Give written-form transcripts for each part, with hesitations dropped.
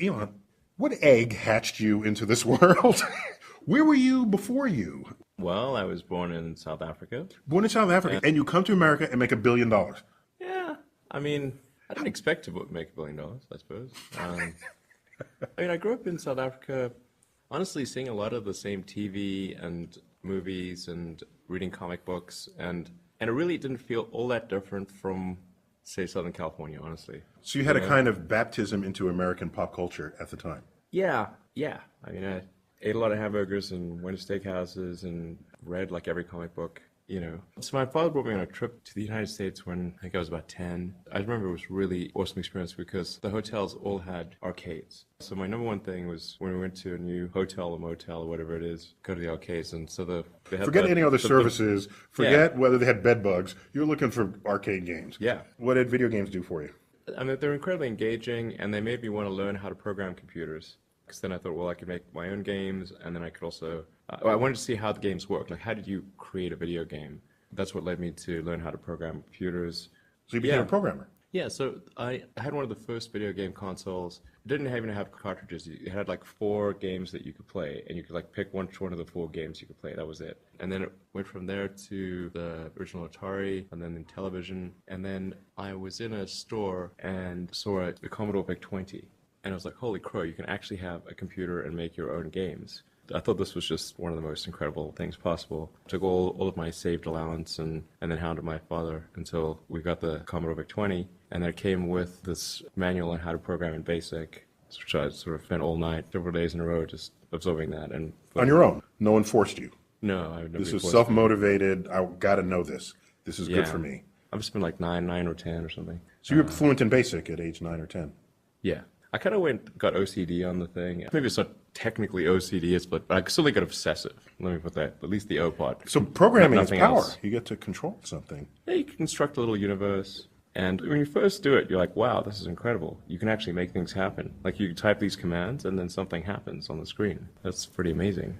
Elon, what egg hatched you into this world? Where were you before you? Well, I was born in South Africa. Born in South Africa, And and you come to America and make $1 billion. yeah, I mean, I didn't expect to make $1 billion, I suppose. I grew up in South Africa, honestly, seeing a lot of the same TV and movies and reading comic books, and it really didn't feel all that different from, say, Southern California, honestly. So you You had a know? kind of baptism into American pop culture at the time. Yeah, yeah. I ate a lot of hamburgers and went to steakhouses and read like every comic book. So my father brought me on a trip to the United States when I think I was about 10. I remember it was a really awesome experience because the hotels all had arcades. So my number one thing was when we went to a new hotel or motel or whatever it is, go to the arcades. And so they had Forget any other services. yeah, Forget whether they had bed bugs. You're looking for arcade games. yeah. What did video games do for you? I mean, they're incredibly engaging, and they made me want to learn how to program computers. Because then I thought, well, I could make my own games, and then I could also, I wanted to see how the games work. Like, how did you create a video game? That's what led me to learn how to program computers. So you became Yeah. a programmer. Yeah, so I had one of the first video game consoles. It didn't even have cartridges. It had like 4 games that you could play, and you could like pick one of the 4 games you could play. That was it. And then it went from there to the original Atari, and then the television. And then I was in a store and saw the Commodore VIC-20. And I was like, holy crow, you can actually have a computer and make your own games. I thought this was just one of the most incredible things possible. Took all of my saved allowance and then hounded my father until we got the Commodore VIC-20. And then it came with this manual on how to program in BASIC, which I sort of spent all night, several days in a row, just absorbing that. And On your own. No one forced you. no, I would never This be is forced to. self-motivated. I got to know this. This is good Yeah. for me. I must have been like 9 or 10 or something. So you're fluent in BASIC at age 9 or 10. Yeah. I kind of got OCD on the thing. Maybe it's not technically OCD, but I certainly got obsessive. Let me put that, at least the O part. So programming is Nothing power. else. You get to control something. Yeah, you can construct a little universe. And when you first do it, you're like, wow, this is incredible. You can actually make things happen. Like you type these commands and then something happens on the screen. That's pretty amazing.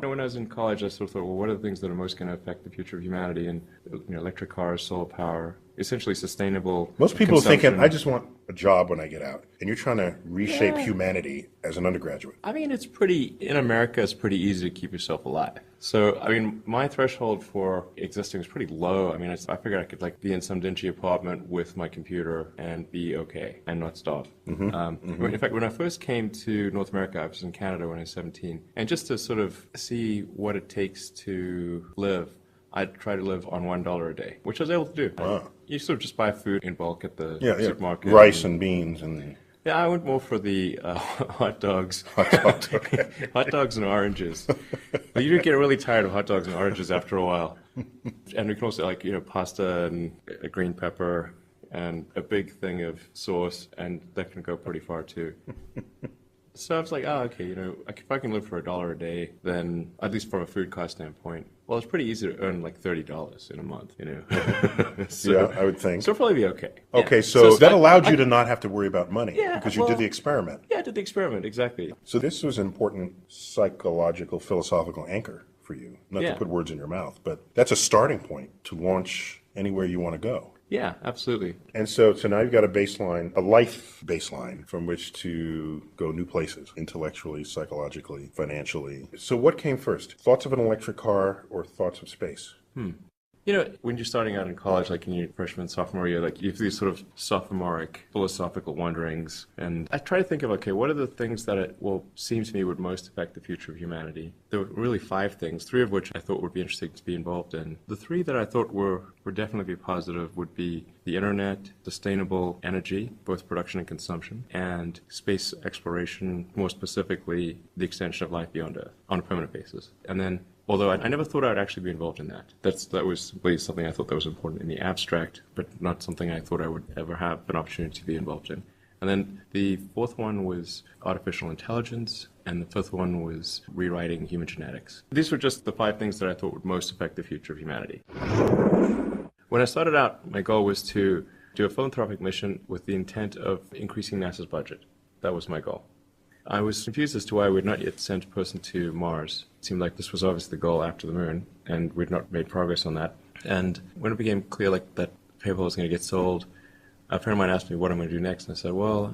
When I was in college, I sort of thought, well, what are the things that are most going to affect the future of humanity? And electric cars, solar power, essentially sustainable Most people are thinking, consumption. I just want a job when I get out. And you're trying to reshape humanity as an undergraduate. I mean, in America, it's pretty easy to keep yourself alive. So, I mean, my threshold for existing is pretty low. I mean, I figured I could like be in some dingy apartment with my computer and be okay and not starve. In fact, when I first came to North America, I was in Canada when I was 17. And just to sort of see what it takes to live, I try to live on $1 a day, which I was able to do. Wow. You sort of just buy food in bulk at the Yeah, yeah. supermarket. Rice and beans and Yeah, I went more for the hot dogs. okay. Hot dogs and oranges. But you do get really tired of hot dogs and oranges after a while. And we can also pasta and a green pepper and a big thing of sauce, and that can go pretty far too. So I was like, okay, if I can live for $1 a day, then at least from a food cost standpoint, well, it's pretty easy to earn like $30 in a month, So, yeah, I would think. so it'll probably be okay. Okay, Yeah. so that allowed you I- to not have to worry about money Yeah, because you well- did the experiment. Yeah, I did the experiment, exactly. So this was an important psychological, philosophical anchor for you. Not to Yeah. put words in your mouth, but that's a starting point to launch anywhere you want to go. Yeah, absolutely. And so now you've got a baseline, a life baseline from which to go new places, intellectually, psychologically, financially. So what came first? Thoughts of an electric car or thoughts of space? When you're starting out in college, like in your freshman, sophomore year, like you have these sort of sophomoric philosophical wonderings. And I try to think of, okay, what are the things that seem to me would most affect the future of humanity? There were really 5 things, 3 of which I thought would be interesting to be involved in. The 3 that I thought would definitely be positive would be the internet, sustainable energy, both production and consumption, and space exploration, more specifically, the extension of life beyond Earth on a permanent basis. And then although I never thought I would actually be involved in that. That was simply something I thought that was important in the abstract, but not something I thought I would ever have an opportunity to be involved in. And then the 4th one was artificial intelligence, and the 5th one was rewriting human genetics. These were just the 5 things that I thought would most affect the future of humanity. When I started out, my goal was to do a philanthropic mission with the intent of increasing NASA's budget. That was my goal. I was confused as to why we'd not yet sent a person to Mars. It seemed like this was obviously the goal after the moon, and we'd not made progress on that. And when it became clear that paper was going to get sold, a friend of mine asked me what I'm going to do next, and I said, well,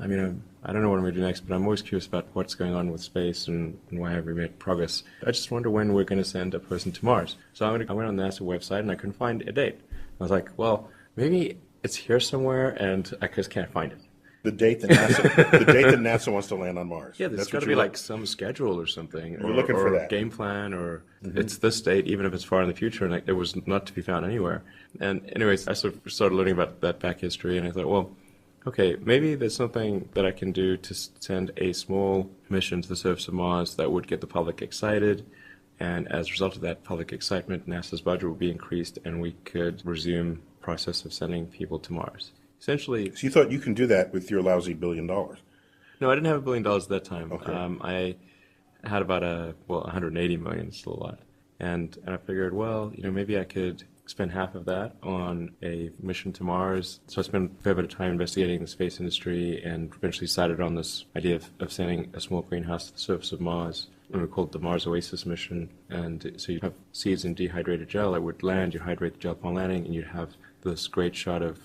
I don't know what I'm going to do next, but I'm always curious about what's going on with space and why have we made progress. I just wonder when we're going to send a person to Mars. So I went on the NASA website and I couldn't find a date. I was like, well, maybe it's here somewhere and I just can't find it. The date that NASA wants to land on Mars. Yeah, there's got to be like some schedule or something. You're looking for that. Game plan, or it's this date, even if it's far in the future, and it was not to be found anywhere. And anyways, I sort of started learning about that back history, and I thought, well, okay, maybe there's something that I can do to send a small mission to the surface of Mars that would get the public excited. And as a result of that public excitement, NASA's budget would be increased, and we could resume the process of sending people to Mars. Essentially, So you thought you can do that with your lousy $1 billion? no, I didn't have $1 billion at that time. Okay. I had about 180 million, still a lot. And I figured, well, maybe I could spend half of that on a mission to Mars. So I spent a fair bit of time investigating the space industry and eventually decided on this idea of sending a small greenhouse to the surface of Mars. And we called it the Mars Oasis mission. And so you'd have seeds in dehydrated gel that would land, you'd hydrate the gel upon landing, and you'd have this great shot of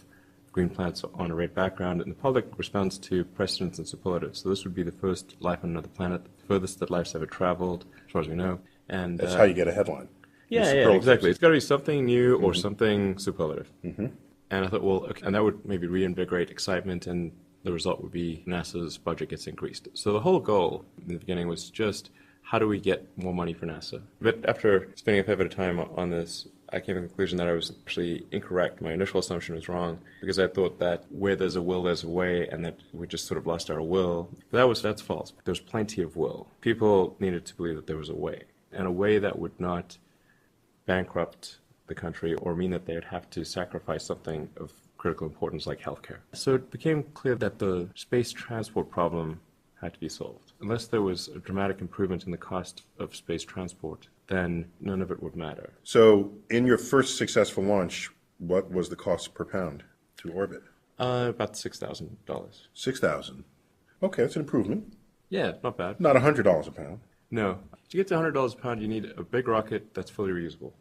green plants on a red background, and the public responds to precedents and superlatives. So this would be the first life on another planet, the furthest that life's ever traveled, as far as we know. And That's how you get a headline. yeah, exactly. It's got to be something new or something superlative. And I thought, well, okay, and that would maybe reinvigorate excitement, and the result would be NASA's budget gets increased. So the whole goal in the beginning was just, how do we get more money for NASA? But after spending a fair bit of time on this, I came to the conclusion that I was actually incorrect. My initial assumption was wrong, because I thought that where there's a will, there's a way, and that we just sort of lost our will. But that's false. There's plenty of will. People needed to believe that there was a way, and a way that would not bankrupt the country or mean that they would have to sacrifice something of critical importance like healthcare. So it became clear that the space transport problem had to be solved. Unless there was a dramatic improvement in the cost of space transport, then none of it would matter. So in your first successful launch, what was the cost per pound to orbit? About $6,000. $6,000. Okay, that's an improvement. Yeah, not bad. Not $100 a pound. No. To get to $100 a pound, you need a big rocket that's fully reusable.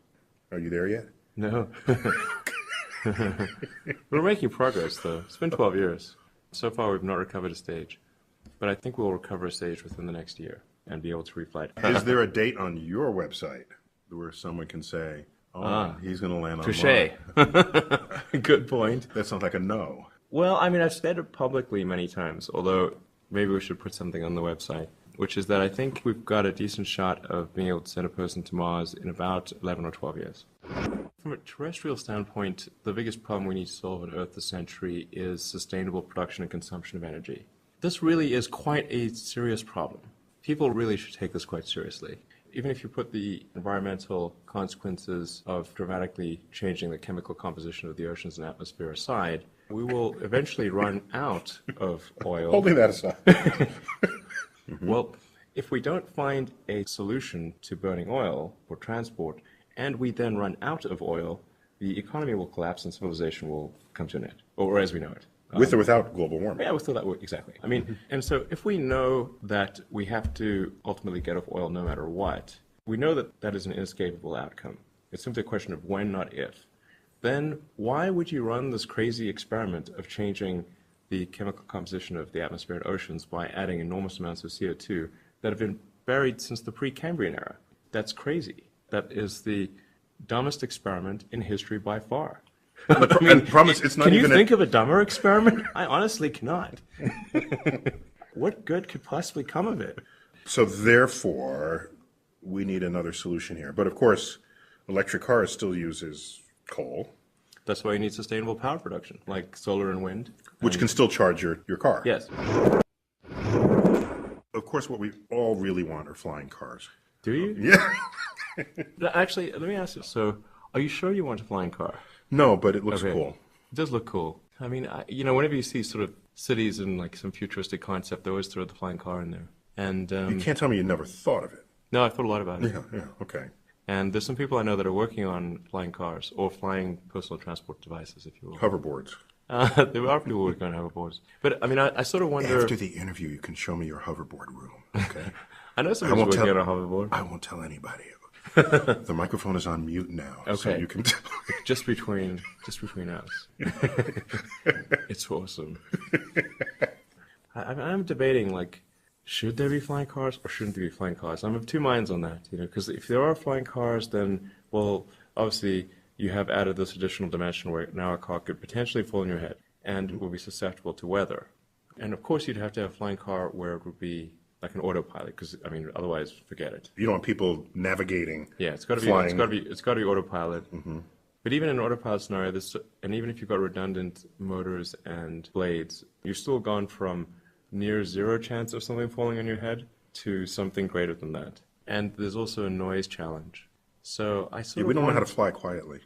Are you there yet? No. We're making progress, though. It's been 12 years. So far, we've not recovered a stage. But I think we'll recover a stage within the next year and be able to reflight. Is there a date on your website where someone can say, he's going to land on Touché. Mars? Good point. That sounds like a no. Well, I mean, I've said it publicly many times, although maybe we should put something on the website, which is that I think we've got a decent shot of being able to send a person to Mars in about 11 or 12 years. From a terrestrial standpoint, the biggest problem we need to solve on Earth this century is sustainable production and consumption of energy. This really is quite a serious problem. People really should take this quite seriously. Even if you put the environmental consequences of dramatically changing the chemical composition of the oceans and atmosphere aside, we will eventually run out of oil. Holding that aside. Well, if we don't find a solution to burning oil for transport, and we then run out of oil, the economy will collapse and civilization will come to an end, or as we know it. With or without global warming. Yeah, with that, exactly. I mean, and so if we know that we have to ultimately get off oil no matter what, we know that that is an inescapable outcome. It's simply a question of when, not if. Then why would you run this crazy experiment of changing the chemical composition of the atmosphere and oceans by adding enormous amounts of CO2 that have been buried since the Precambrian era? That's crazy. That is the dumbest experiment in history by far. I mean, promise, it's not can even you think of a dumber experiment? I honestly cannot. What good could possibly come of it? So therefore, we need another solution here. But of course, electric cars still uses coal. That's why you need sustainable power production, like solar and wind. Which can still charge your car. Yes. Of course, what we all really want are flying cars. Do you? Yeah. Actually, let me ask you. So, are you sure you want a flying car? No, but it looks Okay. cool. It does look cool. I mean, whenever you see sort of cities and like some futuristic concept, they always throw the flying car in there. And You can't tell me you never thought of it. no, I've thought a lot about it. Yeah, okay. And there's some people I know that are working on flying cars or flying personal transport devices, if you will. Hoverboards. There are people working on hoverboards. But I mean, I sort of wonder. After the interview, you can show me your hoverboard room, okay? I know somebody's won't working tell- on a hoverboard. I won't tell anybody. The microphone is on mute now, so Okay. you can tell. Just between us. It's awesome. I'm debating, like, should there be flying cars or shouldn't there be flying cars? I'm of two minds on that, because if there are flying cars, then, well, obviously you have added this additional dimension where now a car could potentially fall on your head and will be susceptible to weather. And of course you'd have to have a flying car where it would be like an autopilot, because, I mean, otherwise, forget it. You don't want people navigating. Yeah, it's got to be, flying. it's got to be autopilot. But even in an autopilot scenario, and even if you've got redundant motors and blades, you've still gone from near zero chance of something falling on your head to something greater than that. And there's also a noise challenge. So I sort Yeah, of we don't know how want- to fly quietly.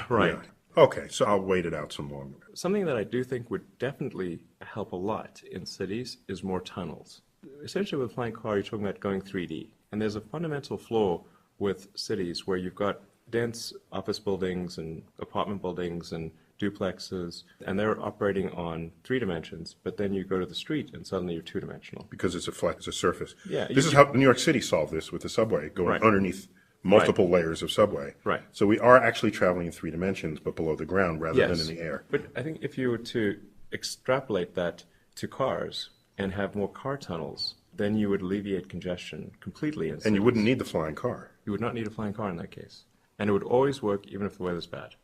Right. Yeah. Okay, so I'll wait it out some more. Something that I do think would definitely help a lot in cities is more tunnels. Essentially with a flying car, you're talking about going 3D. And there's a fundamental flaw with cities where you've got dense office buildings and apartment buildings and duplexes, and they're operating on 3 dimensions, but then you go to the street and suddenly you're 2-dimensional. Because it's a surface. Yeah, This is how New York City solved this with the subway, going Right. underneath multiple layers of subway. Right. So we are actually traveling in 3 dimensions, but below the ground rather than in the air. But I think if you were to extrapolate that to cars and have more car tunnels, then you would alleviate congestion completely. In And you cities. wouldn't need the flying car. You would not need a flying car in that case. And it would always work even if the weather's bad.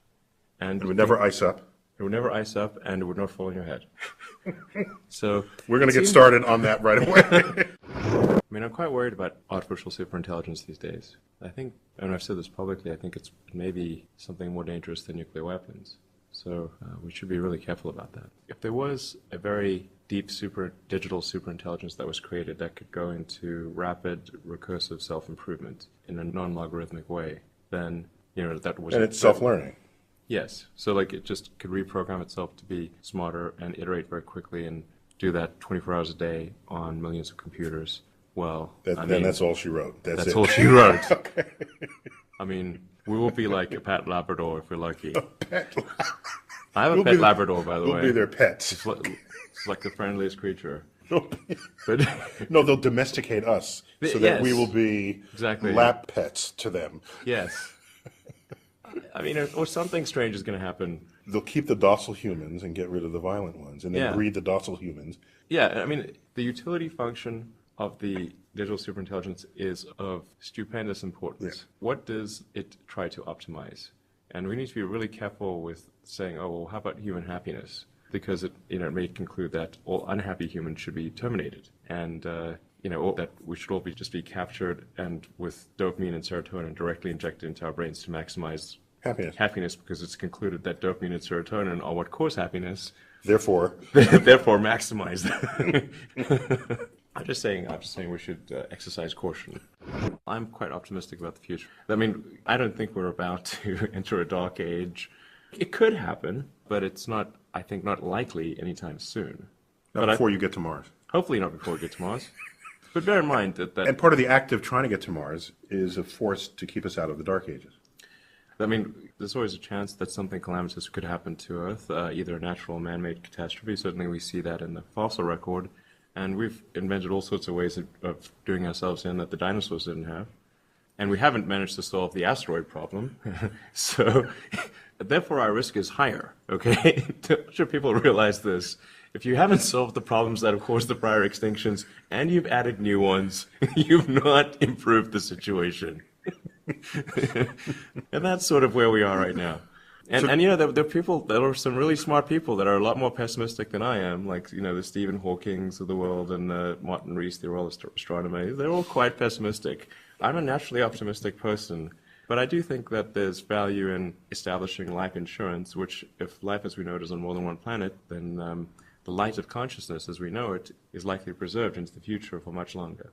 And It would never ice up. It would never ice up, and it would not fall on your head. So We're going it to get seems- started on that right away. I mean, I'm quite worried about artificial superintelligence these days. I think, and I've said this publicly, I think it's maybe something more dangerous than nuclear weapons. So we should be really careful about that. If there was a very deep digital superintelligence that was created that could go into rapid recursive self-improvement in a non-logarithmic way, then, that was... And it's self-learning. Yes. So like it just could reprogram itself to be smarter and iterate very quickly and do that 24 hours a day on millions of computers. Well, Then that's all she wrote. That's it. all she wrote. Okay. I mean, we will be like a pet Labrador if we're lucky. I have a pet Labrador, by the way. We'll be their pets. It's like the friendliest creature. But No, they'll domesticate us so that we Yes. will be Exactly. lap pets to them. yes. I mean, or something strange is going to happen. They'll keep the docile humans and get rid of the violent ones, and then Yeah. breed the docile humans. Yeah, I mean, the utility function of the digital superintelligence is of stupendous importance. Yeah. What does it try to optimize? And we need to be really careful with saying, oh, well, how about human happiness? Because it may conclude that all unhappy humans should be terminated. And, that we should all just be captured and with dopamine and serotonin directly injected into our brains to maximize Happiness. because it's concluded that dopamine and serotonin are what cause happiness. Therefore, Therefore, maximize that. I'm just saying we should exercise caution. I'm quite optimistic about the future. I mean, I don't think we're about to enter a dark age. It could happen, but it's not, I think, not likely anytime soon. not before you get to Mars. Hopefully not before we get to Mars. But bear in mind that And part of the act of trying to get to Mars is a force to keep us out of the dark ages. I mean, there's always a chance that something calamitous could happen to Earth, either a natural or man-made catastrophe. Certainly we see that in the fossil record. And we've invented all sorts of ways of doing ourselves in that the dinosaurs didn't have. And we haven't managed to solve the asteroid problem. So, therefore, our risk is higher, okay? I'm sure people realize this. If you haven't solved the problems that have caused the prior extinctions and you've added new ones, you've not improved the situation. And that's sort of where we are right now. And there are people, there are some really smart people that are a lot more pessimistic than I am, like, the Stephen Hawkings of the world and Martin Rees, the royal astronomer. They're all quite pessimistic. I'm a naturally optimistic person, but I do think that there's value in establishing life insurance, which, if life as we know it is on more than one planet, then the light of consciousness as we know it is likely preserved into the future for much longer.